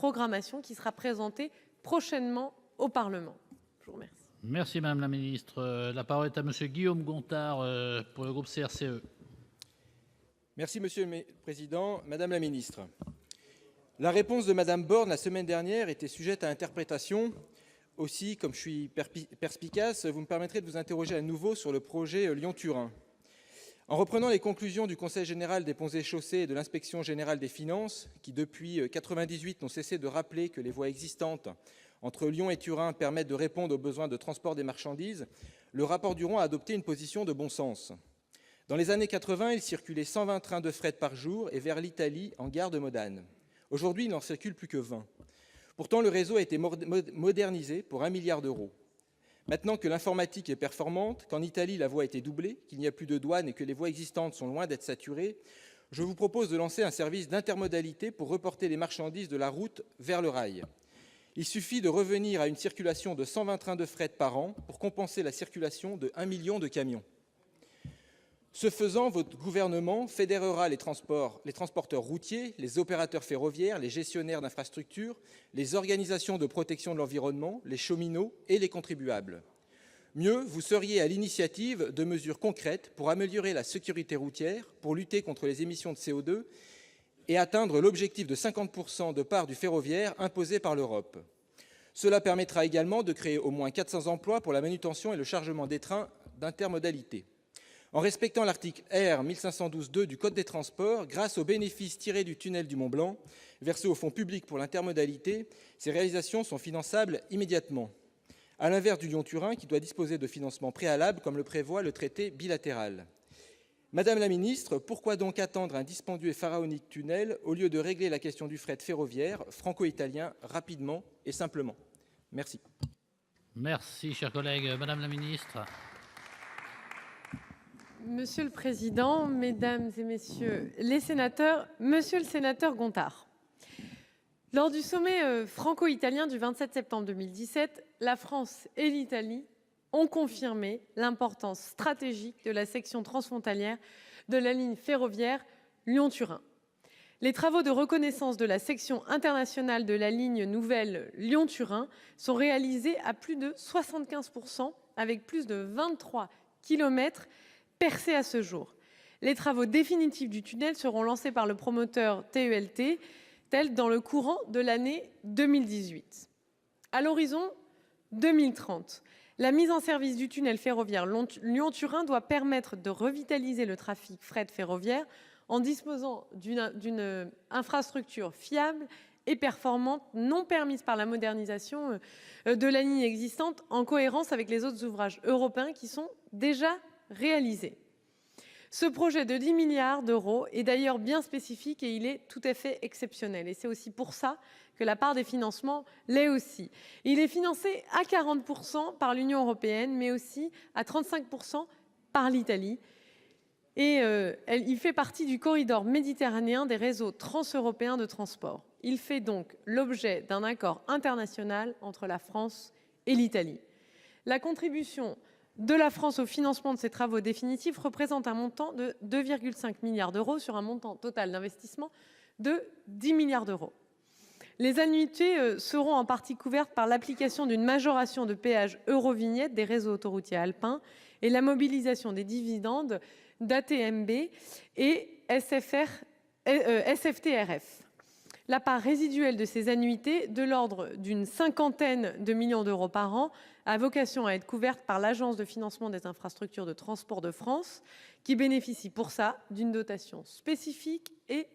programmation qui sera présentée prochainement au Parlement. Je vous remercie. Merci Madame la Ministre. La parole est à Monsieur Guillaume Gontard pour le groupe CRCE. Merci Monsieur le Président. Madame la Ministre, la réponse de Madame Borne la semaine dernière était sujette à interprétation. Aussi, comme je suis perspicace, vous me permettrez de vous interroger à nouveau sur le projet Lyon-Turin. En reprenant les conclusions du Conseil général des ponts et chaussées et de l'Inspection générale des finances, qui depuis 1998 n'ont cessé de rappeler que les voies existantes entre Lyon et Turin permettent de répondre aux besoins de transport des marchandises, le rapport Duron a adopté une position de bon sens. Dans les années 80, il circulait 120 trains de fret par jour et vers l'Italie en gare de Modane. Aujourd'hui, il n'en circule plus que 20. Pourtant, le réseau a été modernisé pour 1 milliard d'euros. Maintenant que l'informatique est performante, qu'en Italie la voie a été doublée, qu'il n'y a plus de douane et que les voies existantes sont loin d'être saturées, je vous propose de lancer un service d'intermodalité pour reporter les marchandises de la route vers le rail. Il suffit de revenir à une circulation de 120 trains de fret par an pour compenser la circulation de 1 million de camions. Ce faisant, votre gouvernement fédérera les transporteurs routiers, les opérateurs ferroviaires, les gestionnaires d'infrastructures, les organisations de protection de l'environnement, les cheminots et les contribuables. Mieux, vous seriez à l'initiative de mesures concrètes pour améliorer la sécurité routière, pour lutter contre les émissions de CO2 et atteindre l'objectif de 50% de part du ferroviaire imposé par l'Europe. Cela permettra également de créer au moins 400 emplois pour la manutention et le chargement des trains d'intermodalité. En respectant l'article R. 1512-2 du Code des transports, grâce aux bénéfices tirés du tunnel du Mont-Blanc, versés au fonds public pour l'intermodalité, ces réalisations sont finançables immédiatement, à l'inverse du Lyon-Turin qui doit disposer de financements préalables comme le prévoit le traité bilatéral. Madame la ministre, pourquoi donc attendre un dispendieux et pharaonique tunnel au lieu de régler la question du fret ferroviaire franco-italien rapidement et simplement? Merci. Merci, chers collègues. Madame la Ministre. Monsieur le Président, Mesdames et Messieurs les sénateurs, Monsieur le sénateur Gontard, lors du sommet franco-italien du 27 septembre 2017, la France et l'Italie ont confirmé l'importance stratégique de la section transfrontalière de la ligne ferroviaire Lyon-Turin. Les travaux de reconnaissance de la section internationale de la ligne nouvelle Lyon-Turin sont réalisés à plus de 75%, avec plus de 23 km percés à ce jour. Les travaux définitifs du tunnel seront lancés par le promoteur TELT, tel dans le courant de l'année 2018. À l'horizon 2030, la mise en service du tunnel ferroviaire Lyon-Turin doit permettre de revitaliser le trafic fret ferroviaire en disposant d'une infrastructure fiable et performante, non permise par la modernisation de la ligne existante, en cohérence avec les autres ouvrages européens qui sont déjà réalisés. Ce projet de 10 milliards d'euros est d'ailleurs bien spécifique et il est tout à fait exceptionnel. Et c'est aussi pour ça que la part des financements l'est aussi. Il est financé à 40% par l'Union européenne, mais aussi à 35% par l'Italie. Et il fait partie du corridor méditerranéen des réseaux transeuropéens de transport. Il fait donc l'objet d'un accord international entre la France et l'Italie. La contribution de la France au financement de ces travaux définitifs représente un montant de 2,5 milliards d'euros sur un montant total d'investissement de 10 milliards d'euros. Les annuités seront en partie couvertes par l'application d'une majoration de péage Eurovignette des réseaux autoroutiers alpins et la mobilisation des dividendes d'ATMB et SFTRF. La part résiduelle de ces annuités, de l'ordre d'une 50aine de millions d'euros par an, a vocation à être couverte par l'Agence de financement des infrastructures de transport de France, qui bénéficie pour ça d'une dotation spécifique et